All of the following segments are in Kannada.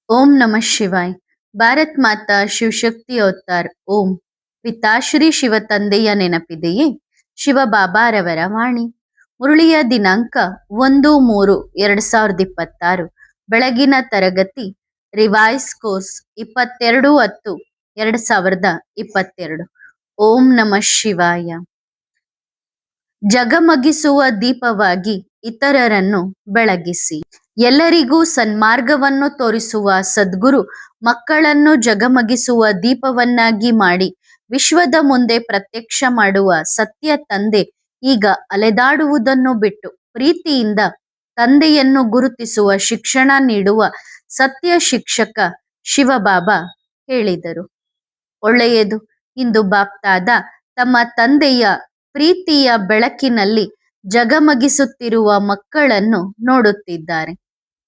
ओम नमः शिवाय. ಭಾರತ್ ಮಾತಾ ಶಿವಶಕ್ತಿ ಅವತಾರ್ ಓಂ. ಪಿತಾಶ್ರೀ ಶಿವ ತಂದೆಯ ನೆನಪಿದೆಯೇ? ಶಿವಬಾಬಾರವರ ವಾಣಿ. ಮುರಳಿಯ ದಿನಾಂಕ 1-3-2026. ಬೆಳಗಿನ ತರಗತಿ ರಿವೈಸ್ ಕೋರ್ಸ್ 22-10-2022. ಓಂ ನಮಃ ಶಿವಾಯ. ಜಗಮಗಿಸುವ ದೀಪವಾಗಿ ಇತರರನ್ನು ಬೆಳಗಿಸಿ. ಎಲ್ಲರಿಗೂ ಸನ್ಮಾರ್ಗವನ್ನು ತೋರಿಸುವ ಸದ್ಗುರು ಮಕ್ಕಳನ್ನು ಜಗಮಗಿಸುವ ದೀಪವನ್ನಾಗಿ ಮಾಡಿ ವಿಶ್ವದ ಮುಂದೆ ಪ್ರತ್ಯಕ್ಷ ಮಾಡುವ ಸತ್ಯ ತಂದೆ ಈಗ ಅಲೆದಾಡುವುದನ್ನು ಬಿಟ್ಟು ಪ್ರೀತಿಯಿಂದ ತಂದೆಯನ್ನು ಗುರುತಿಸುವ ಶಿಕ್ಷಣ ನೀಡುವ ಸತ್ಯ ಶಿಕ್ಷಕ ಶಿವಬಾಬಾ ಹೇಳಿದರು. ಒಳ್ಳೆಯದು. ಇಂದು ಬಾಪ್ತಾದ ತಮ್ಮ ತಂದೆಯ ಪ್ರೀತಿಯ ಬೆಳಕಿನಲ್ಲಿ ಜಗಮಗಿಸುತ್ತಿರುವ ಮಕ್ಕಳನ್ನು ನೋಡುತ್ತಿದ್ದಾರೆ.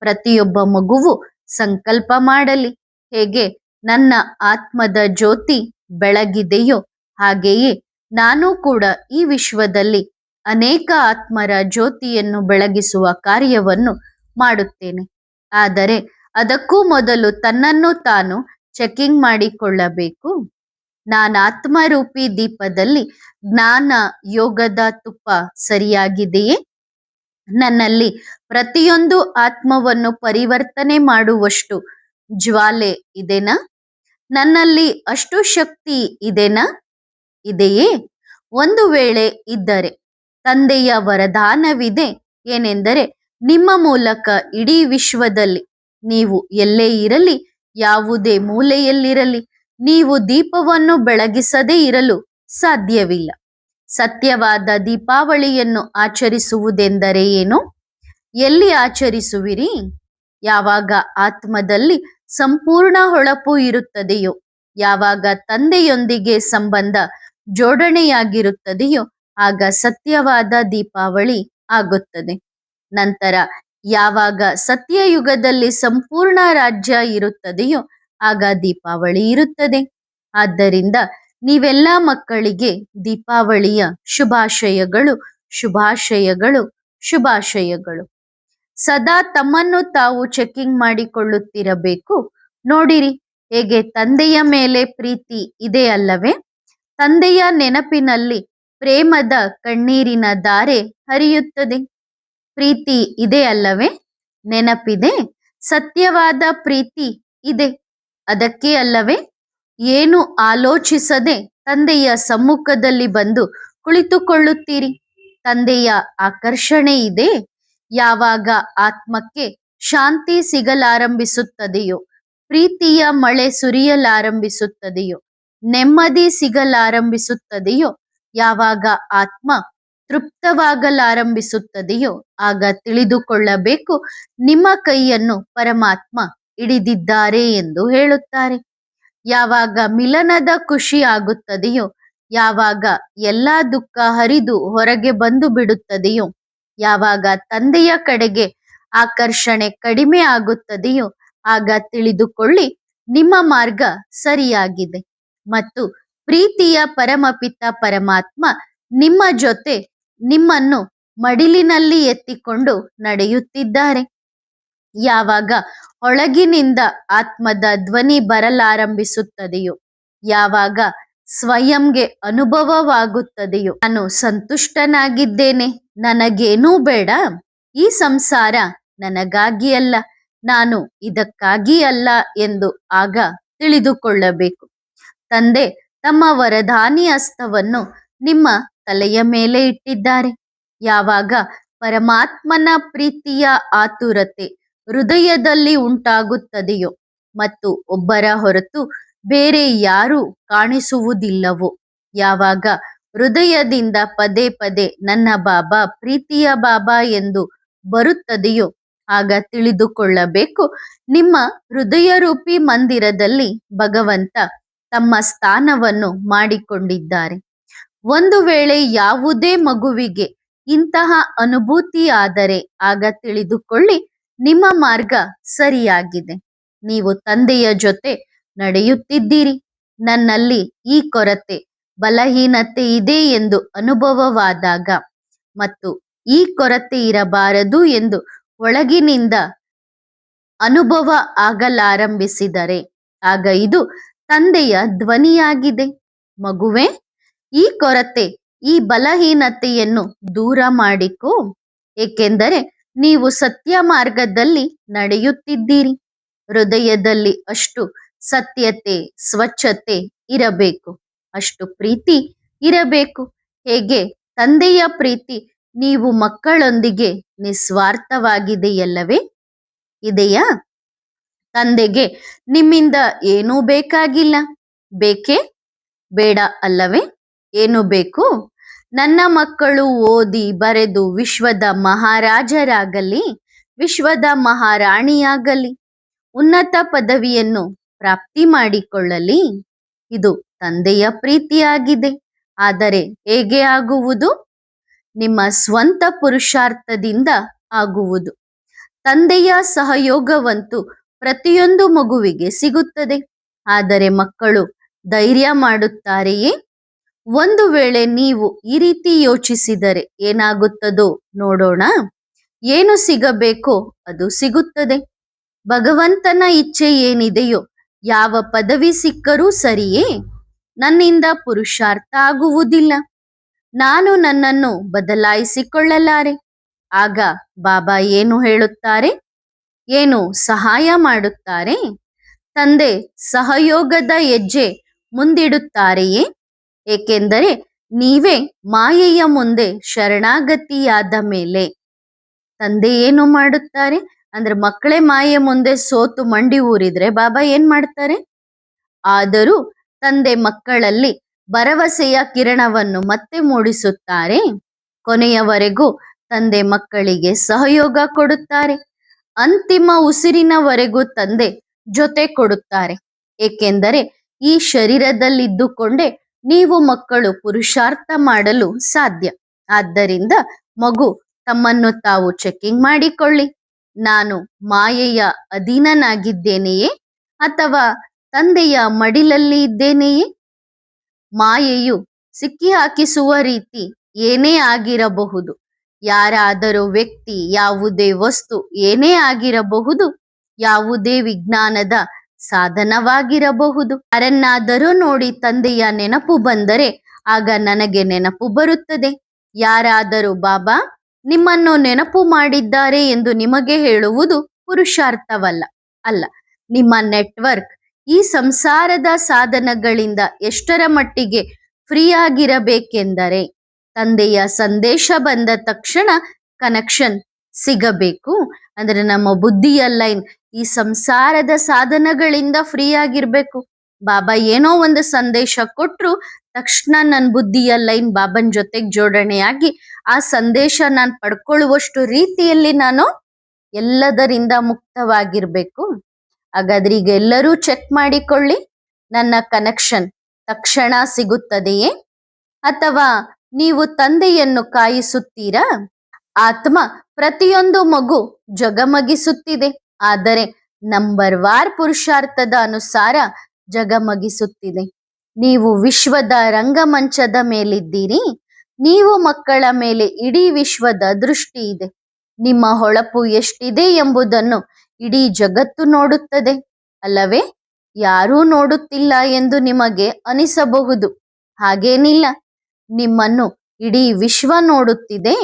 ಪ್ರತಿಯೊಬ್ಬ ಮಗುವು ಸಂಕಲ್ಪ ಮಾಡಲಿ, ಹೇಗೆ ನನ್ನ ಆತ್ಮದ ಜ್ಯೋತಿ ಬೆಳಗಿದೆಯೋ ಹಾಗೆಯೇ ನಾನು ಕೂಡ ಈ ವಿಶ್ವದಲ್ಲಿ ಅನೇಕ ಆತ್ಮರ ಜ್ಯೋತಿಯನ್ನು ಬೆಳಗಿಸುವ ಕಾರ್ಯವನ್ನು ಮಾಡುತ್ತೇನೆ. ಆದರೆ ಅದಕ್ಕೂ ಮೊದಲು ತನ್ನನ್ನು ತಾನು ಚೆಕಿಂಗ್ ಮಾಡಿಕೊಳ್ಳಬೇಕು. ನಾನಾತ್ಮರೂಪಿ ದೀಪದಲ್ಲಿ ಜ್ಞಾನ ಯೋಗದ ತುಪ್ಪ ಸರಿಯಾಗಿದೆಯೇ? ನನ್ನಲ್ಲಿ ಪ್ರತಿಯೊಂದು ಆತ್ಮವನ್ನು ಪರಿವರ್ತನೆ ಮಾಡುವಷ್ಟು ಜ್ವಾಲೆ ಇದೆನಾ? ನನ್ನಲ್ಲಿ ಅಷ್ಟು ಶಕ್ತಿ ಇದೆಯೇ? ಒಂದು ವೇಳೆ ಇದ್ದರೆ ತಂದೆಯ ವರದಾನವಿದೆ. ಏನೆಂದರೆ, ನಿಮ್ಮ ಮೂಲಕ ಇಡೀ ವಿಶ್ವದಲ್ಲಿ ನೀವು ಎಲ್ಲೇ ಇರಲಿ, ಯಾವುದೇ ಮೂಲೆಯಲ್ಲಿರಲಿ, ನೀವು ದೀಪವನ್ನು ಬೆಳಗಿಸದೇ ಇರಲು ಸಾಧ್ಯವಿಲ್ಲ. ಸತ್ಯವಾದ ದೀಪಾವಳಿಯನ್ನು ಆಚರಿಸುವುದೆಂದರೆ ಏನು? ಎಲ್ಲಿ ಆಚರಿಸುವಿರಿ? ಯಾವಾಗ ಆತ್ಮದಲ್ಲಿ ಸಂಪೂರ್ಣ ಹೊಳಪು ಇರುತ್ತದೆಯೋ, ಯಾವಾಗ ತಂದೆಯೊಂದಿಗೆ ಸಂಬಂಧ ಜೋಡಣೆಯಾಗಿರುತ್ತದೆಯೋ ಆಗ ಸತ್ಯವಾದ ದೀಪಾವಳಿ ಆಗುತ್ತದೆ. ನಂತರ ಯಾವಾಗ ಸತ್ಯಯುಗದಲ್ಲಿ ಸಂಪೂರ್ಣ ರಾಜ್ಯ ಇರುತ್ತದೆಯೋ ಆಗ ದೀಪಾವಳಿ ಇರುತ್ತದೆ. ಆದ್ದರಿಂದ ನೀವೆಲ್ಲ ಮಕ್ಕಳಿಗೆ ದೀಪಾವಳಿಯ ಶುಭಾಶಯಗಳು, ಶುಭಾಶಯಗಳು, ಶುಭಾಶಯಗಳು. ಸದಾ ತಮ್ಮನ್ನು ತಾವು ಚೆಕಿಂಗ್ ಮಾಡಿಕೊಳ್ಳುತ್ತಿರಬೇಕು. ನೋಡಿರಿ, ಹೇಗೆ ತಂದೆಯ ಮೇಲೆ ಪ್ರೀತಿ ಇದೆ ಅಲ್ಲವೇ? ತಂದೆಯ ನೆನಪಿನಲ್ಲಿ ಪ್ರೇಮದ ಕಣ್ಣೀರಿನ ಧಾರೆ ಹರಿಯುತ್ತದೆ. ಪ್ರೀತಿ ಇದೆ ಅಲ್ಲವೇ? ನೆನಪಿದೆ. ಸತ್ಯವಾದ ಪ್ರೀತಿ ಇದೆ. ಅದಕ್ಕೆ ಅಲ್ಲವೇ ಏನು ಆಲೋಚಿಸದೆ ತಂದೆಯ ಸಮ್ಮುಖದಲ್ಲಿ ಬಂದು ಕುಳಿತುಕೊಳ್ಳುತ್ತೀರಿ. ತಂದೆಯ ಆಕರ್ಷಣೆ ಇದೆ. ಯಾವಾಗ ಆತ್ಮಕ್ಕೆ ಶಾಂತಿ ಸಿಗಲಾರಂಭಿಸುತ್ತದೆಯೋ, ಪ್ರೀತಿಯ ಮಳೆ ಸುರಿಯಲಾರಂಭಿಸುತ್ತದೆಯೋ, ನೆಮ್ಮದಿ ಸಿಗಲಾರಂಭಿಸುತ್ತದೆಯೋ, ಯಾವಾಗ ಆತ್ಮ ತೃಪ್ತವಾಗಲಾರಂಭಿಸುತ್ತದೆಯೋ ಆಗ ತಿಳಿದುಕೊಳ್ಳಬೇಕು, ನಿಮ್ಮ ಕೈಯನ್ನು ಪರಮಾತ್ಮ ಹಿಡಿದಿದ್ದಾರೆ ಎಂದು ಹೇಳುತ್ತಾರೆ. ಯಾವಾಗ ಮಿಲನದ ಖುಷಿ ಆಗುತ್ತದೆಯೋ, ಯಾವಾಗ ಎಲ್ಲ ದುಃಖ ಹರಿದು ಹೊರಗೆ ಬಂದು ಬಿಡುತ್ತದೆಯೋ, ಯಾವಾಗ ತಂದೆಯ ಕಡೆಗೆ ಆಕರ್ಷಣೆ ಕಡಿಮೆ ಆಗುತ್ತದೆಯೋ ಆಗ ತಿಳಿದುಕೊಳ್ಳಿ, ನಿಮ್ಮ ಮಾರ್ಗ ಸರಿಯಾಗಿದೆ ಮತ್ತು ಪ್ರೀತಿಯ ಪರಮಪಿತ ಪರಮಾತ್ಮ ನಿಮ್ಮ ಜೊತೆ ನಿಮ್ಮನ್ನು ಮಡಿಲಿನಲ್ಲಿ ಎತ್ತಿಕೊಂಡು ನಡೆಯುತ್ತಿದ್ದಾರೆ. ಯಾವಾಗ ಒಳಗಿನಿಂದ ಆತ್ಮದ ಧ್ವನಿ ಬರಲಾರಂಭಿಸುತ್ತದೆಯೋ, ಯಾವಾಗ ಸ್ವಯಂಗೆ ಅನುಭವವಾಗುತ್ತದೆಯೋ, ನಾನು ಸಂತುಷ್ಟನಾಗಿದ್ದೇನೆ, ನನಗೇನೂ ಬೇಡ, ಈ ಸಂಸಾರ ನನಗಾಗಿ ಅಲ್ಲ, ನಾನು ಇದಕ್ಕಾಗಿ ಅಲ್ಲ ಎಂದು ಆಗ ತಿಳಿದುಕೊಳ್ಳಬೇಕು. ತಂದೆ ತಮ್ಮ ವರದಾನಿ ಹಸ್ತವನ್ನು ನಿಮ್ಮ ತಲೆಯ ಮೇಲೆ ಇಟ್ಟಿದ್ದಾರೆ. ಯಾವಾಗ ಪರಮಾತ್ಮನ ಪ್ರೀತಿಯ ಆತುರತೆ ಹೃದಯದಲ್ಲಿ ಉಂಟಾಗುತ್ತದೆಯೋ ಮತ್ತು ಒಬ್ಬರ ಹೊರತು ಬೇರೆ ಯಾರೂ ಕಾಣಿಸುವುದಿಲ್ಲವೋ, ಯಾವಾಗ ಹೃದಯದಿಂದ ಪದೇ ಪದೇ ನನ್ನ ಬಾಬಾ, ಪ್ರೀತಿಯ ಬಾಬಾ ಎಂದು ಬರುತ್ತದೆಯೋ ಆಗ ತಿಳಿದುಕೊಳ್ಳಬೇಕು, ನಿಮ್ಮ ಹೃದಯರೂಪಿ ಮಂದಿರದಲ್ಲಿ ಭಗವಂತ ತಮ್ಮ ಸ್ಥಾನವನ್ನು ಮಾಡಿಕೊಂಡಿದ್ದಾರೆ. ಒಂದು ವೇಳೆ ಯಾವುದೇ ಮಗುವಿಗೆ ಇಂತಹ ಅನುಭೂತಿ ಆದರೆ ಆಗ ತಿಳಿದುಕೊಳ್ಳಿ, ನಿಮ್ಮ ಮಾರ್ಗ ಸರಿಯಾಗಿದೆ. ನೀವು ತಂದೆಯ ಜೊತೆ ನಡೆಯುತ್ತಿದ್ದೀರಿ. ನನ್ನಲ್ಲಿ ಈ ಕೊರತೆ, ಬಲಹೀನತೆ ಇದೆ ಎಂದು ಅನುಭವವಾದಾಗ ಮತ್ತು ಈ ಕೊರತೆ ಇರಬಾರದು ಎಂದು ಒಳಗಿನಿಂದ ಅನುಭವ ಆಗಲಾರಂಭಿಸಿದರೆ ಆಗ ಇದು ತಂದೆಯ ಧ್ವನಿಯಾಗಿದೆ. ಮಗುವೆ, ಈ ಕೊರತೆ, ಈ ಬಲಹೀನತೆಯನ್ನು ದೂರ ಮಾಡಿಕೋ, ಏಕೆಂದರೆ ನೀವು ಸತ್ಯ ಮಾರ್ಗದಲ್ಲಿ ನಡೆಯುತ್ತಿದ್ದೀರಿ. ಹೃದಯದಲ್ಲಿ ಅಷ್ಟು ಸತ್ಯತೆ, ಸ್ವಚ್ಛತೆ ಇರಬೇಕು, ಅಷ್ಟು ಪ್ರೀತಿ ಇರಬೇಕು. ಹೇಗೆ ತಂದೆಯ ಪ್ರೀತಿ ನೀವು ಮಕ್ಕಳೊಂದಿಗೆ ನಿಸ್ವಾರ್ಥವಾಗಿದೆಯಲ್ಲವೇ? ಇದೆಯಾ? ತಂದೆಗೆ ನಿಮ್ಮಿಂದ ಏನೂ ಬೇಕಾಗಿಲ್ಲ. ಬೇಕೇ? ಬೇಡ ಅಲ್ಲವೇ? ಏನು ಬೇಕು? ನನ್ನ ಮಕ್ಕಳು ಓದಿ ಬರೆದು ವಿಶ್ವದ ಮಹಾರಾಜರಾಗಲಿ, ವಿಶ್ವದ ಮಹಾರಾಣಿಯಾಗಲಿ, ಉನ್ನತ ಪದವಿಯನ್ನು ಪ್ರಾಪ್ತಿ ಮಾಡಿಕೊಳ್ಳಲಿ. ಇದು ತಂದೆಯ ಪ್ರೀತಿಯಾಗಿದೆ. ಆದರೆ ಹೇಗೆ ಆಗುವುದು? ನಿಮ್ಮ ಸ್ವಂತ ಪುರುಷಾರ್ಥದಿಂದ ಆಗುವುದು. ತಂದೆಯ ಸಹಯೋಗವಂತೂ ಪ್ರತಿಯೊಂದು ಮಗುವಿಗೆ ಸಿಗುತ್ತದೆ. ಆದರೆ ಮಕ್ಕಳು ಧೈರ್ಯ ಮಾಡುತ್ತಾರೆಯೇ? ಒಂದು ವೇಳೆ ನೀವು ಈ ರೀತಿ ಯೋಚಿಸಿದರೆ ಏನಾಗುತ್ತದೋ ನೋಡೋಣ. ಏನು ಸಿಗಬೇಕೋ ಅದು ಸಿಗುತ್ತದೆ. ಭಗವಂತನ ಇಚ್ಛೆ ಏನಿದೆಯೋ, ಯಾವ ಪದವಿ ಸಿಕ್ಕರೂ ಸರಿಯೇ, ನನ್ನಿಂದ ಪುರುಷಾರ್ಥ ಆಗುವುದಿಲ್ಲ. ನಾನು ನನ್ನನ್ನು ಬದಲಾಯಿಸಿಕೊಳ್ಳಲಾರೆ. ಆಗ ಬಾಬಾ ಏನು ಹೇಳುತ್ತಾರೆ? ಏನು ಸಹಾಯ ಮಾಡುತ್ತಾರೆ? ತಂದೆ ಸಹಯೋಗದ ಹೆಜ್ಜೆ ಮುಂದಿಡುತ್ತಾರೆಯೇ? ಏಕೆಂದರೆ ನೀವೇ ಮಾಯೆಯ ಮುಂದೆ ಶರಣಾಗತಿಯಾದ ಮೇಲೆ. ತಂದೆ ಏನು ಮಾಡುತ್ತಾರೆ ಅಂದ್ರೆ, ಮಕ್ಕಳೇ ಮಾಯೆ ಮುಂದೆ ಸೋತು ಮಂಡಿ ಊರಿದ್ರೆ ಬಾಬಾ ಏನ್ ಮಾಡ್ತಾರೆ? ಆದರೂ ತಂದೆ ಮಕ್ಕಳಲ್ಲಿ ಭರವಸೆಯ ಕಿರಣವನ್ನು ಮತ್ತೆ ಮೂಡಿಸುತ್ತಾರೆ. ಕೊನೆಯವರೆಗೂ ತಂದೆ ಮಕ್ಕಳಿಗೆ ಸಹಯೋಗ ಕೊಡುತ್ತಾರೆ. ಅಂತಿಮ ಉಸಿರಿನವರೆಗೂ ತಂದೆ ಜೊತೆ ಕೊಡುತ್ತಾರೆ. ಏಕೆಂದರೆ ಈ ಶರೀರದಲ್ಲಿದ್ದುಕೊಂಡೇ ನೀವು ಮಕ್ಕಳು ಪುರುಷಾರ್ಥ ಮಾಡಲು ಸಾಧ್ಯ. ಆದ್ದರಿಂದ ಮಗು ತಮ್ಮನ್ನು ತಾವು ಚೆಕಿಂಗ್ ಮಾಡಿಕೊಳ್ಳಿ. ನಾನು ಮಾಯೆಯ ಅಧೀನನಾಗಿದ್ದೇನೆಯೇ ಅಥವಾ ತಂದೆಯ ಮಡಿಲಲ್ಲಿ ಇದ್ದೇನೆಯೇ? ಮಾಯೆಯು ಸಿಕ್ಕಿ ಹಾಕಿಸುವ ರೀತಿ ಏನೇ ಆಗಿರಬಹುದು. ಯಾರಾದರೂ ವ್ಯಕ್ತಿ, ಯಾವುದೇ ವಸ್ತು ಏನೇ ಆಗಿರಬಹುದು, ಯಾವುದೇ ವಿಜ್ಞಾನದ ಸಾಧನವಾಗಿರಬಹುದು. ಯಾರನ್ನಾದರೂ ನೋಡಿ ತಂದೆಯ ನೆನಪು ಬಂದರೆ ಆಗ ನನಗೆ ನೆನಪು ಬರುತ್ತದೆ. ಯಾರಾದರೂ ಬಾಬಾ ನಿಮ್ಮನ್ನು ನೆನಪು ಮಾಡಿದ್ದಾರೆ ಎಂದು ನಿಮಗೆ ಹೇಳುವುದು ಪುರುಷಾರ್ಥವಲ್ಲ. ಅಲ್ಲ, ನಿಮ್ಮ ನೆಟ್ವರ್ಕ್ ಈ ಸಂಸಾರದ ಸಾಧನಗಳಿಂದ ಎಷ್ಟರ ಮಟ್ಟಿಗೆ ಫ್ರೀ ಆಗಿರಬೇಕೆಂದರೆ, ತಂದೆಯ ಸಂದೇಶ ಬಂದ ತಕ್ಷಣ ಕನೆಕ್ಷನ್ ಸಿಗಬೇಕು. ಅಂದ್ರೆ ನಮ್ಮ ಬುದ್ಧಿಯ ಲೈನ್ ಈ ಸಂಸಾರದ ಸಾಧನಗಳಿಂದ ಫ್ರೀ ಆಗಿರ್ಬೇಕು. ಬಾಬಾ ಏನೋ ಒಂದು ಸಂದೇಶ ಕೊಟ್ರು ತಕ್ಷಣ ನನ್ನ ಬುದ್ಧಿಯ ಲೈನ್ ಬಾಬನ್ ಜೊತೆಗೆ ಜೋಡಣೆಯಾಗಿ ಆ ಸಂದೇಶ ನಾನು ಪಡ್ಕೊಳ್ಳುವಷ್ಟು ರೀತಿಯಲ್ಲಿ ನಾನು ಎಲ್ಲದರಿಂದ ಮುಕ್ತವಾಗಿರ್ಬೇಕು. ಹಾಗಾದ್ರೆ ಈಗ ಎಲ್ಲರೂ ಚೆಕ್ ಮಾಡಿಕೊಳ್ಳಿ, ನನ್ನ ಕನೆಕ್ಷನ್ ತಕ್ಷಣ ಸಿಗುತ್ತದೆಯೇ ಅಥವಾ ನೀವು ತಂದೆಯನ್ನು ಕಾಯಿಸುತ್ತೀರಾ? ಆತ್ಮ ಪ್ರತಿಯೊಂದು ಮಗು ಜಗಮಗಿಸುತ್ತಿದೆ, ಆದರೆ ನಂಬರ್ ವಾರ್ ಪುರುಷಾರ್ಥದ ಅನುಸಾರ ಜಗಮಗಿಸುತ್ತಿದೆ. ನೀವು ವಿಶ್ವದ ರಂಗಮಂಚದ ಮೇಲಿದ್ದೀರಿ. ನೀವು ಮಕ್ಕಳ ಮೇಲೆ ಇಡೀ ವಿಶ್ವದ ದೃಷ್ಟಿ ಇದೆ. ನಿಮ್ಮ ಹೊಳಪು ಎಷ್ಟಿದೆ ಎಂಬುದನ್ನು ಇಡೀ ಜಗತ್ತು ನೋಡುತ್ತದೆ ಅಲ್ಲವೇ? ಯಾರೂ ನೋಡುತ್ತಿಲ್ಲ ಎಂದು ನಿಮಗೆ ಅನಿಸಬಹುದು. ಹಾಗೇನಿಲ್ಲ, ನಿಮ್ಮನ್ನು ಇಡೀ ವಿಶ್ವ ನೋಡುತ್ತಿದೆ.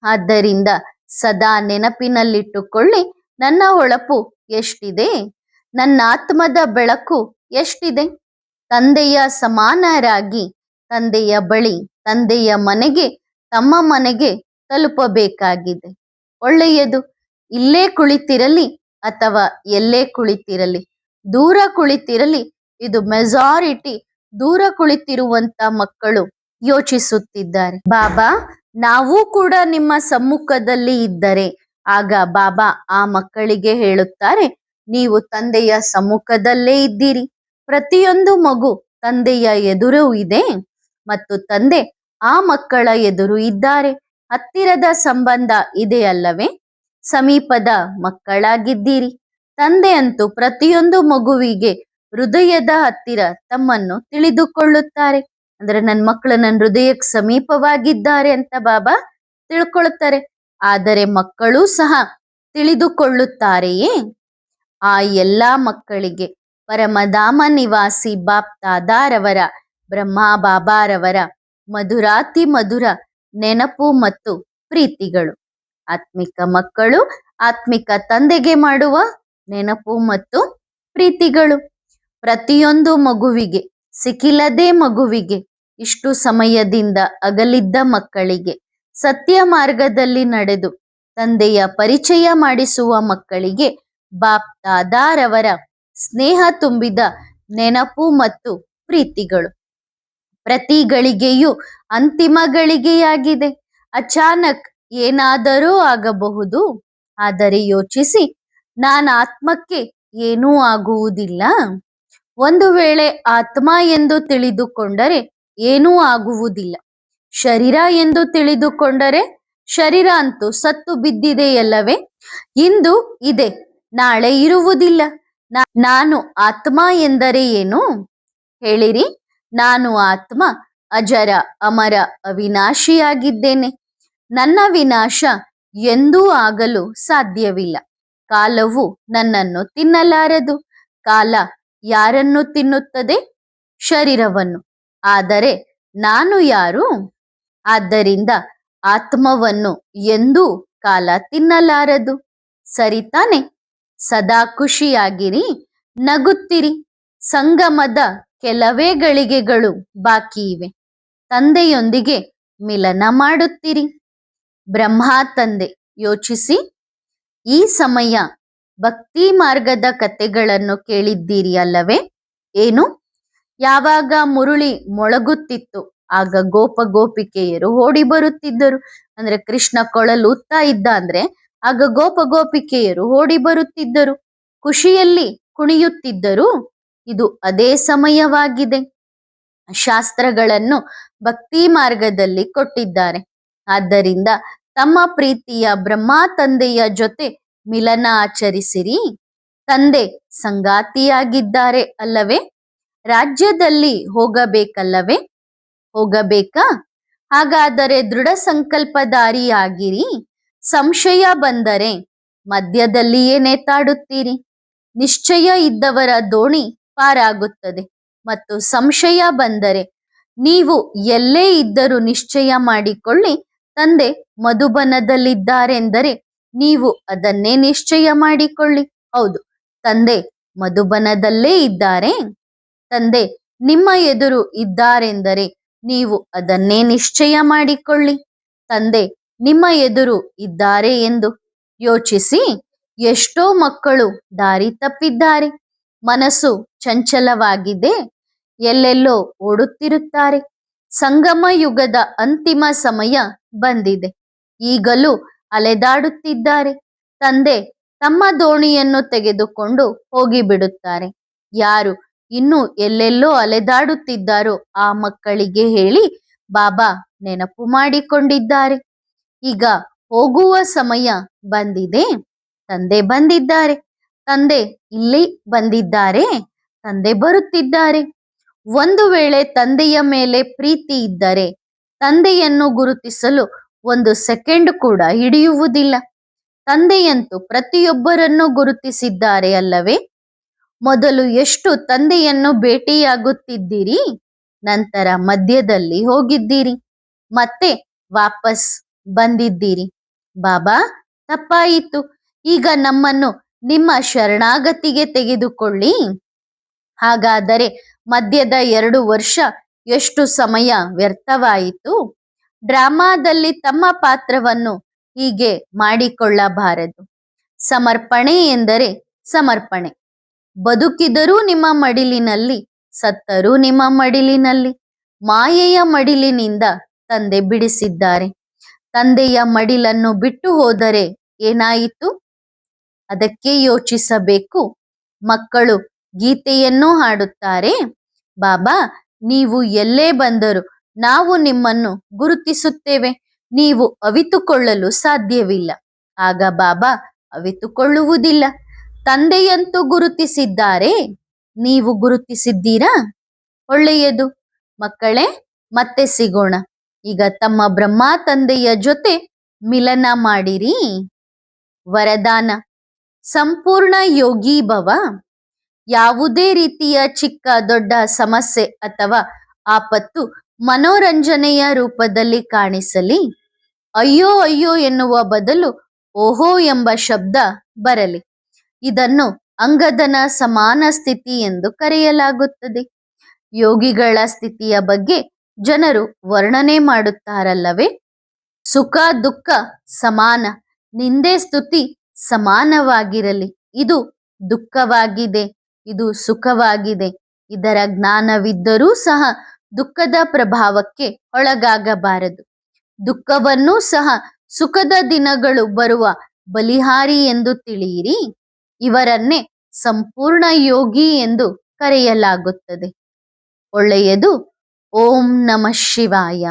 ಆದ್ದರಿಂದ ಸದಾ ನೆನಪಿನಲ್ಲಿಟ್ಟುಕೊಳ್ಳಿ, ನನ್ನ ಹೊಳಪು ಎಷ್ಟಿದೆ, ನನ್ನ ಆತ್ಮದ ಬೆಳಕು ಎಷ್ಟಿದೆ. ತಂದೆಯ ಸಮಾನರಾಗಿ ತಂದೆಯ ಬಳಿ, ತಂದೆಯ ಮನೆಗೆ, ತಮ್ಮ ಮನೆಗೆ ತಲುಪಬೇಕಾಗಿದೆ. ಒಳ್ಳೆಯದು. ಇಲ್ಲೇ ಕುಳಿತಿರಲಿ ಅಥವಾ ಎಲ್ಲೇ ಕುಳಿತಿರಲಿ, ದೂರ ಕುಳಿತಿರಲಿ, ಇದು ಮೆಜಾರಿಟಿ ದೂರ ಕುಳಿತಿರುವಂತ ಮಕ್ಕಳು ಯೋಚಿಸುತ್ತಿದ್ದಾರೆ. ಬಾಬಾ ನಾವು ಕೂಡ ನಿಮ್ಮ ಸಮ್ಮುಖದಲ್ಲಿ ಇದ್ದರೆ, ಆಗ ಬಾಬಾ ಆ ಮಕ್ಕಳಿಗೆ ಹೇಳುತ್ತಾರೆ, ನೀವು ತಂದೆಯ ಸಮ್ಮುಖದಲ್ಲೇ ಇದ್ದೀರಿ. ಪ್ರತಿಯೊಂದು ಮಗು ತಂದೆಯ ಎದುರು ಇದೆ ಮತ್ತು ತಂದೆ ಆ ಮಕ್ಕಳ ಎದುರು ಇದ್ದಾರೆ. ಹತ್ತಿರದ ಸಂಬಂಧ ಇದೆ ಅಲ್ಲವೇ? ಸಮೀಪದ ಮಕ್ಕಳಾಗಿದ್ದೀರಿ. ತಂದೆ ಅಂತೂ ಪ್ರತಿಯೊಂದು ಮಗುವಿಗೆ ಹೃದಯದ ಹತ್ತಿರ ತಮ್ಮನ್ನು ತಿಳಿದುಕೊಳ್ಳುತ್ತಾರೆ. ಅಂದ್ರೆ ನನ್ನ ಮಕ್ಕಳು ನನ್ನ ಹೃದಯಕ್ಕೆ ಸಮೀಪವಾಗಿದ್ದಾರೆ ಅಂತ ಬಾಬಾ ತಿಳ್ಕೊಳ್ತಾರೆ. ಆದರೆ ಮಕ್ಕಳು ಸಹ ತಿಳಿದುಕೊಳ್ಳುತ್ತಾರೆಯೇ? ಆ ಎಲ್ಲ ಮಕ್ಕಳಿಗೆ ಪರಮಧಾಮ ನಿವಾಸಿ ಬಾಪ್ ದಾದಾರವರ ಬ್ರಹ್ಮ ಬಾಬಾರವರ ಮಧುರಾತಿ ಮಧುರ ನೆನಪು ಮತ್ತು ಪ್ರೀತಿಗಳು. ಆತ್ಮಿಕ ಮಕ್ಕಳು ಆತ್ಮಿಕ ತಂದೆಗೆ ಮಾಡುವ ನೆನಪು ಮತ್ತು ಪ್ರೀತಿಗಳು. ಪ್ರತಿಯೊಂದು ಮಗುವಿಗೆ, ಸಿಕ್ಕಿಲ್ಲದೆ ಮಗುವಿಗೆ, ಇಷ್ಟು ಸಮಯದಿಂದ ಅಗಲಿದ್ದ ಮಕ್ಕಳಿಗೆ, ಸತ್ಯ ಮಾರ್ಗದಲ್ಲಿ ನಡೆದು ತಂದೆಯ ಪರಿಚಯ ಮಾಡಿಸುವ ಮಕ್ಕಳಿಗೆ ಬಾಪ್ ದಾದಾರವರ ಸ್ನೇಹ ತುಂಬಿದ ನೆನಪು ಮತ್ತು ಪ್ರೀತಿಗಳು. ಪ್ರತಿ ಗಳಿಗೆಯೂ ಅಂತಿಮ ಗಳಿಗೆಯಾಗಿದೆ. ಅಚಾನಕ್ ಏನಾದರೂ ಆಗಬಹುದು. ಆದರೆ ಯೋಚಿಸಿ, ನಾನು ಆತ್ಮಕ್ಕೆ ಏನೂ ಆಗುವುದಿಲ್ಲ. ಒಂದು ವೇಳೆ ಆತ್ಮ ಎಂದು ತಿಳಿದುಕೊಂಡರೆ ಏನೂ ಆಗುವುದಿಲ್ಲ. ಶರೀರ ಎಂದು ತಿಳಿದುಕೊಂಡರೆ ಶರೀರ ಅಂತೂ ಸತ್ತು ಬಿದ್ದಿದೆಯಲ್ಲವೇ? ಇಂದು ಇದೆ, ನಾಳೆ ಇರುವುದಿಲ್ಲ. ನಾನು ಆತ್ಮ ಎಂದರೆ ಏನು ಹೇಳಿರಿ? ನಾನು ಆತ್ಮ ಅಜರ ಅಮರ ಅವಿನಾಶಿಯಾಗಿದ್ದೇನೆ. ನನ್ನ ವಿನಾಶ ಎಂದೂ ಆಗಲು ಸಾಧ್ಯವಿಲ್ಲ. ಕಾಲವು ನನ್ನನ್ನು ತಿನ್ನಲಾರದು. ಕಾಲ ಯಾರನ್ನು ತಿನ್ನುತ್ತದೆ? ಶರೀರವನ್ನು. ಆದರೆ ನಾನು ಯಾರು? ಆದ್ದರಿಂದ ಆತ್ಮವನ್ನು ಎಂದೂ ಕಾಲ ತಿನ್ನಲಾರದು. ಸರಿತಾನೆ? ಸದಾ ಖುಷಿಯಾಗಿರಿ, ನಗುತ್ತಿರಿ. ಸಂಗಮದ ಕೆಲವೇ ಗಳಿಗೆಗಳು ಬಾಕಿ ಇವೆ. ತಂದೆಯೊಂದಿಗೆ ಮಿಲನ ಮಾಡುತ್ತೀರಿ. ಬ್ರಹ್ಮ ತಂದೆ ಯೋಚಿಸಿ, ಈ ಸಮಯ ಭಕ್ತಿ ಮಾರ್ಗದ ಕಥೆಗಳನ್ನು ಕೇಳಿದ್ದೀರಿ ಅಲ್ಲವೇ? ಏನು? ಯಾವಾಗ ಮುರುಳಿ ಮೊಳಗುತ್ತಿತ್ತು ಆಗ ಗೋಪ ಗೋಪಿಕೆಯರು ಓಡಿ ಬರುತ್ತಿದ್ದರು. ಅಂದ್ರೆ ಕೃಷ್ಣ ಕೊಳಲುತ್ತಾ ಇದ್ದ ಅಂದ್ರೆ ಆಗ ಗೋಪ ಗೋಪಿಕೆಯರು ಓಡಿ ಬರುತ್ತಿದ್ದರು, ಖುಷಿಯಲ್ಲಿ ಕುಣಿಯುತ್ತಿದ್ದರು. ಇದು ಅದೇ ಸಮಯವಾಗಿದೆ. ಶಾಸ್ತ್ರಗಳನ್ನು ಭಕ್ತಿ ಮಾರ್ಗದಲ್ಲಿ ಕೊಟ್ಟಿದ್ದಾರೆ. ಆದ್ದರಿಂದ ತಮ್ಮ ಪ್ರೀತಿಯ ಬ್ರಹ್ಮ ತಂದೆಯ ಜೊತೆ ಮಿಲನ ಆಚರಿಸಿರಿ. ತಂದೆ ಸಂಗಾತಿಯಾಗಿದ್ದಾರೆ ಅಲ್ಲವೇ? ರಾಜ್ಯದಲ್ಲಿ ಹೋಗಬೇಕಲ್ಲವೇ? ಹೋಗಬೇಕಾ? ಹಾಗಾದರೆ ದೃಢ ಸಂಕಲ್ಪಧಾರಿಯಾಗಿರಿ. ಸಂಶಯ ಬಂದರೆ ಮಧ್ಯದಲ್ಲಿಯೇ ನೇತಾಡುತ್ತೀರಿ. ನಿಶ್ಚಯ ಇದ್ದವರ ದೋಣಿ ಪಾರಾಗುತ್ತದೆ. ಮತ್ತು ಸಂಶಯ ಬಂದರೆ ನೀವು ಎಲ್ಲೇ ಇದ್ದರೂ ನಿಶ್ಚಯ ಮಾಡಿಕೊಳ್ಳಿ, ತಂದೆ ಮಧುಬನದಲ್ಲಿದ್ದಾರೆಂದರೆ ನೀವು ಅದನ್ನೇ ನಿಶ್ಚಯ ಮಾಡಿಕೊಳ್ಳಿ. ಹೌದು, ತಂದೆ ಮಧುಬನದಲ್ಲೇ ಇದ್ದಾರೆ. ತಂದೆ ನಿಮ್ಮ ಎದುರು ಇದ್ದಾರೆಂದರೆ ನೀವು ಅದನ್ನೇ ನಿಶ್ಚಯ ಮಾಡಿಕೊಳ್ಳಿ. ತಂದೆ ನಿಮ್ಮ ಎದುರು ಇದ್ದಾರೆ ಎಂದು ಯೋಚಿಸಿ. ಎಷ್ಟೋ ಮಕ್ಕಳು ದಾರಿ ತಪ್ಪಿದ್ದಾರೆ. ಮನಸ್ಸು ಚಂಚಲವಾಗಿದೆ, ಎಲ್ಲೆಲ್ಲೋ ಓಡುತ್ತಿರುತ್ತಾರೆ. ಸಂಗಮ ಯುಗದ ಅಂತಿಮ ಸಮಯ ಬಂದಿದೆ. ಈಗಲೂ ಅಲೆದಾಡುತ್ತಿದ್ದಾರೆ. ತಂದೆ ತಮ್ಮ ದೋಣಿಯನ್ನು ತೆಗೆದುಕೊಂಡು ಹೋಗಿಬಿಡುತ್ತಾರೆ. ಯಾರು ಇನ್ನು ಎಲ್ಲೆಲ್ಲೋ ಅಲೆದಾಡುತ್ತಿದ್ದಾರೋ ಆ ಮಕ್ಕಳಿಗೆ ಹೇಳಿ, ಬಾಬಾ ನೆನಪು ಮಾಡಿಕೊಂಡಿದ್ದಾರೆ. ಈಗ ಹೋಗುವ ಸಮಯ ಬಂದಿದೆ. ತಂದೆ ಬಂದಿದ್ದಾರೆ. ತಂದೆ ಇಲ್ಲಿ ಬಂದಿದ್ದಾರೆ. ತಂದೆ ಬರುತ್ತಿದ್ದಾರೆ. ಒಂದು ವೇಳೆ ತಂದೆಯ ಮೇಲೆ ಪ್ರೀತಿ ಇದ್ದರೆ ತಂದೆಯನ್ನು ಗುರುತಿಸಲು ಒಂದು ಸೆಕೆಂಡ್ ಕೂಡ ಹಿಡಿಯುವುದಿಲ್ಲ. ತಂದೆಯಂತೂ ಪ್ರತಿಯೊಬ್ಬರನ್ನು ಗುರುತಿಸಿದ್ದಾರೆ ಅಲ್ಲವೇ? ಮೊದಲು ಎಷ್ಟು ತಂದೆಯನ್ನು ಭೇಟಿಯಾಗುತ್ತಿದ್ದೀರಿ, ನಂತರ ಮಧ್ಯದಲ್ಲಿ ಹೋಗಿದ್ದೀರಿ, ಮತ್ತೆ ವಾಪಸ್ ಬಂದಿದ್ದೀರಿ. ಬಾಬಾ, ತಪ್ಪಾಯಿತು, ಈಗ ನಮ್ಮನ್ನು ನಿಮ್ಮ ಶರಣಾಗತಿಗೆ ತೆಗೆದುಕೊಳ್ಳಿ. ಹಾಗಾದರೆ ಮಧ್ಯದ 2 ವರ್ಷ ಎಷ್ಟು ಸಮಯ ವ್ಯರ್ಥವಾಯಿತು? ಡ್ರಾಮಾದಲ್ಲಿ ತಮ್ಮ ಪಾತ್ರವನ್ನು ಹೀಗೆ ಮಾಡಿಕೊಳ್ಳಬಾರದು. ಸಮರ್ಪಣೆ ಎಂದರೆ ಸಮರ್ಪಣೆ. ಬದುಕಿದರೂ ನಿಮ್ಮ ಮಡಿಲಿನಲ್ಲಿ, ಸತ್ತರೂ ನಿಮ್ಮ ಮಡಿಲಿನಲ್ಲಿ. ಮಾಯೆಯ ಮಡಿಲಿನಿಂದ ತಂದೆ ಬಿಡಿಸಿದ್ದಾರೆ. ತಂದೆಯ ಮಡಿಲನ್ನು ಬಿಟ್ಟು ಹೋದರೆ ಏನಾಯಿತು? ಅದಕ್ಕೆ ಯೋಚಿಸಬೇಕು. ಮಕ್ಕಳು ಗೀತೆಯನ್ನು ಹಾಡುತ್ತಾರೆ. ಬಾಬಾ, ನೀವು ಎಲ್ಲೇ ಬಂದರೂ ನಾವು ನಿಮ್ಮನ್ನು ಗುರುತಿಸುತ್ತೇವೆ. ನೀವು ಅವಿತುಕೊಳ್ಳಲು ಸಾಧ್ಯವಿಲ್ಲ. ಆಗ ಬಾಬಾ ಅವಿತುಕೊಳ್ಳುವುದಿಲ್ಲ. ತಂದೆಯಂತೂ ಗುರುತಿಸಿದ್ದಾರೆ. ನೀವು ಗುರುತಿಸಿದ್ದೀರಾ? ಒಳ್ಳೆಯದು ಮಕ್ಕಳೇ, ಮತ್ತೆ ಸಿಗೋಣ. ಈಗ ತಮ್ಮ ಬ್ರಹ್ಮ ತಂದೆಯ ಜೊತೆ ಮಿಲನ ಮಾಡಿರಿ. ವರದಾನ: ಸಂಪೂರ್ಣ ಯೋಗಿ ಭವ. ಯಾವುದೇ ರೀತಿಯ ಚಿಕ್ಕ ದೊಡ್ಡ ಸಮಸ್ಯೆ ಅಥವಾ ಆಪತ್ತು ಮನೋರಂಜನೆಯ ರೂಪದಲ್ಲಿ ಕಾಣಿಸಲಿ, ಅಯ್ಯೋ ಅಯ್ಯೋ ಎನ್ನುವ ಬದಲು ಓಹೋ ಎಂಬ ಶಬ್ದ ಬರಲಿ. ಇದನ್ನು ಅಂಗದನ ಸಮಾನ ಸ್ಥಿತಿ ಎಂದು ಕರೆಯಲಾಗುತ್ತದೆ. ಯೋಗಿಗಳ ಸ್ಥಿತಿಯ ಬಗ್ಗೆ ಜನರು ವರ್ಣನೆ ಮಾಡುತ್ತಾರಲ್ಲವೇ? ಸುಖ ದುಃಖ ಸಮಾನ, ನಿಂದೆ ಸ್ತುತಿ ಸಮಾನವಾಗಿರಲಿ. ಇದು ದುಃಖವಾಗಿದೆ, ಇದು ಸುಖವಾಗಿದೆ. ಇದರ ಜ್ಞಾನವಿದ್ದರೂ ಸಹ ದುಃಖದ ಪ್ರಭಾವಕ್ಕೆ ಒಳಗಾಗಬಾರದು. ದುಃಖವನ್ನೂ ಸಹ ಸುಖದ ದಿನಗಳು ಬರುವ ಬಲಿಹಾರಿ ಎಂದು ತಿಳಿಯಿರಿ. ಇವರನ್ನೇ ಸಂಪೂರ್ಣ ಯೋಗಿ ಎಂದು ಕರೆಯಲಾಗುತ್ತದೆ. ಒಳ್ಳೆಯದು. ಓಂ ನಮಃ ಶಿವಾಯ.